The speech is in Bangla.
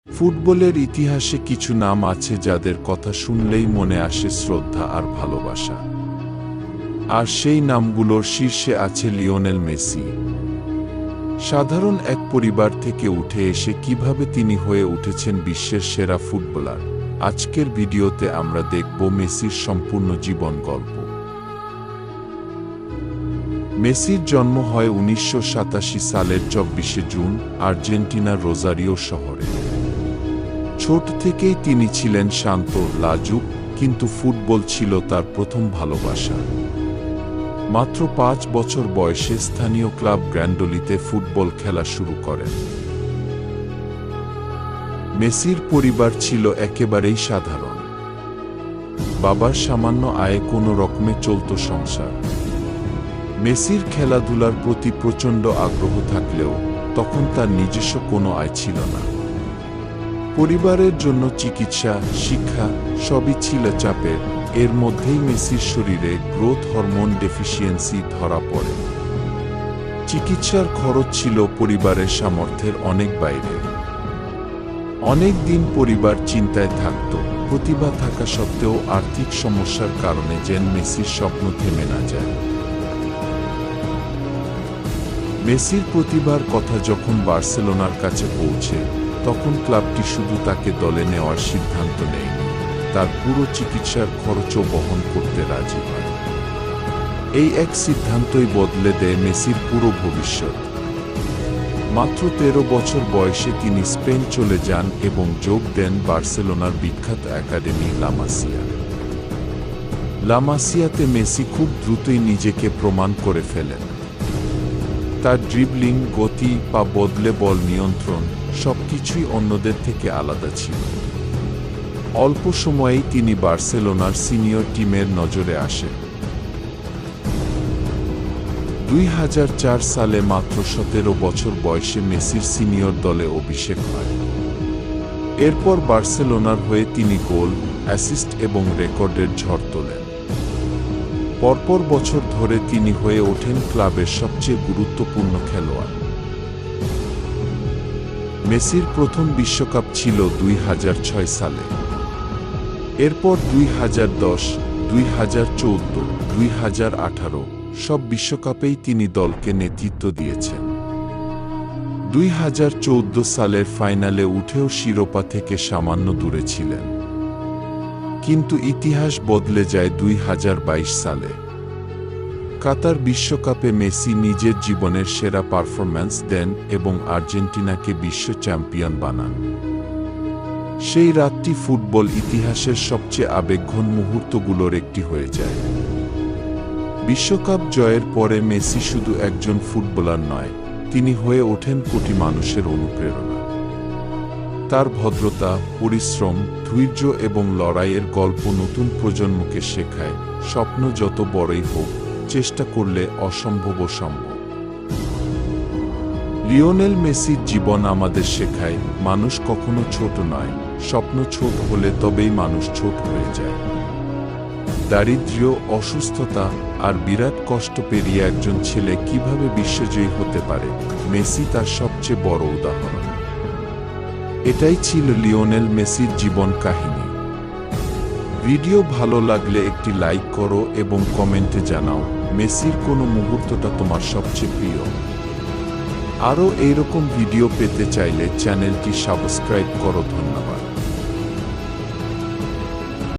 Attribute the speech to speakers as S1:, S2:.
S1: ফুটবলের ইতিহাসে কিছু নাম আছে যাদের কথা শুনলেই মনে আসে শ্রদ্ধা আর ভালোবাসা। আর সেই নামগুলোর শীর্ষে আছে লিওনেল মেসি। সাধারণ এক পরিবার থেকে উঠে এসে কিভাবে তিনি হয়ে উঠেছেন বিশ্বের সেরা ফুটবলার, আজকের ভিডিওতে আমরা দেখব মেসির সম্পূর্ণ জীবন গল্প। মেসির জন্ম হয় 1987 সালের 24 জুন আর্জেন্টিনার রোজারিও শহরে। ছোট থেকেই তিনি ছিলেন শান্ত, লাজুক, কিন্তু ফুটবল ছিল তার প্রথম ভালোবাসা। মাত্র 5 বছর বয়সে স্থানীয় ক্লাব গ্র্যান্ডোলিতে ফুটবল খেলা শুরু করেন। মেসির পরিবার ছিল একেবারেই সাধারণ। বাবার সামান্য আয়ে কোনো রকমে চলত সংসার। মেসির খেলাধুলার প্রতি প্রচণ্ড আগ্রহ থাকলেও তখন তার নিজস্ব কোনো আয় ছিল না। পরিবারের জন্য চিকিৎসা, শিক্ষা সবই ছিল চাপের। এর মধ্যেই মেসির শরীরে গ্রোথ হরমোন ডেফিসিয়েন্সি ধরা পড়ে। চিকিৎসার খরচ ছিল পরিবারের সামর্থ্যের অনেক বাইরে। অনেক দিন পরিবার চিন্তায় থাকত। প্রতিভা থাকা সত্ত্বেও আর্থিক সমস্যার কারণে যেন মেসির স্বপ্ন থেমে না যায়। মেসির প্রতিভার কথা যখন বার্সেলোনার কাছে পৌঁছে, তখন ক্লাবটি শুধু তাকে দলে নেওয়ার সিদ্ধান্ত নেয়নি, তার পুরো চিকিৎসার খরচও বহন করতে রাজি হয়। এই এক সিদ্ধান্তই বদলে দেয় মেসির পুরো ভবিষ্যৎ। মাত্র 13 বছর বয়সে তিনি স্পেন চলে যান এবং যোগ দেন বার্সেলোনার বিখ্যাত একাডেমি লা মাসিয়া। লা মাসিয়াতে মেসি খুব দ্রুতই নিজেকে প্রমাণ করে ফেলেন। তার ড্রিবলিং, গতি, পা বদলে বল নিয়ন্ত্রণ সবকিছুই অন্যদের থেকে আলাদা ছিল। অল্প সময়েই তিনি বার্সেলোনার সিনিয়র টিমের নজরে আসেন। 2004 সালে মাত্র 17 বছর বয়সে মেসির সিনিয়র দলে অভিষেক হয়। এরপর বার্সেলোনার হয়ে তিনি গোল, অ্যাসিস্ট এবং রেকর্ডের ঝড় তোলেন। পরপর বছর ধরে তিনি হয়ে ওঠেন ক্লাবের সবচেয়ে গুরুত্বপূর্ণ খেলোয়াড়। মেসির প্রথম বিশ্বকাপ ছিল 2006 সালে। এরপর 2010, 2014, 2018 সব বিশ্বকাপেই তিনি দলকে নেতৃত্ব দিয়েছেন। 2014 সালের ফাইনালে উঠেও শিরোপা থেকে সামান্য দূরে ছিলেন। কিন্তু ইতিহাস বদলে যায় 2022 সালে। কাতার বিশ্বকাপে মেসি নিজের জীবনের সেরা পারফরম্যান্স দেন এবং আর্জেন্টিনাকে বিশ্ব চ্যাম্পিয়ন বানান। সেই রাতটি ফুটবল ইতিহাসের সবচেয়ে আবেগঘন মুহূর্তগুলোর একটি হয়ে যায়। বিশ্বকাপ জয়ের পরে মেসি শুধু একজন ফুটবলার নয়, তিনি হয়ে ওঠেন কোটি মানুষের অনুপ্রেরণা। তার ভদ্রতা, পরিশ্রম, ধৈর্য এবং লড়াইয়ের গল্প নতুন প্রজন্মকে শেখায়, স্বপ্ন যত বড়ই হোক, চেষ্টা করলে অসম্ভবও সম্ভব। লিওনেল মেসির জীবন আমাদের শেখায়, মানুষ কখনো ছোট নয়, স্বপ্ন ছোট হলে তবেই মানুষ ছোট হয়ে যায়। দারিদ্র্য, অসুস্থতা আর বিরাট কষ্ট পেরিয়ে একজন ছেলে কিভাবে বিশ্বজয়ী হতে পারে, মেসি তার সবচেয়ে বড় উদাহরণ। এটাই ছিল লিওনেল মেসির জীবন কাহিনী। ভিডিও ভালো লাগলে একটি লাইক করো এবং কমেন্টে জানাও মেসির কোন মুহূর্তটা তোমার সবচেয়ে প্রিয়। আরও এইরকম ভিডিও পেতে চাইলে চ্যানেলটি সাবস্ক্রাইব করো। ধন্যবাদ।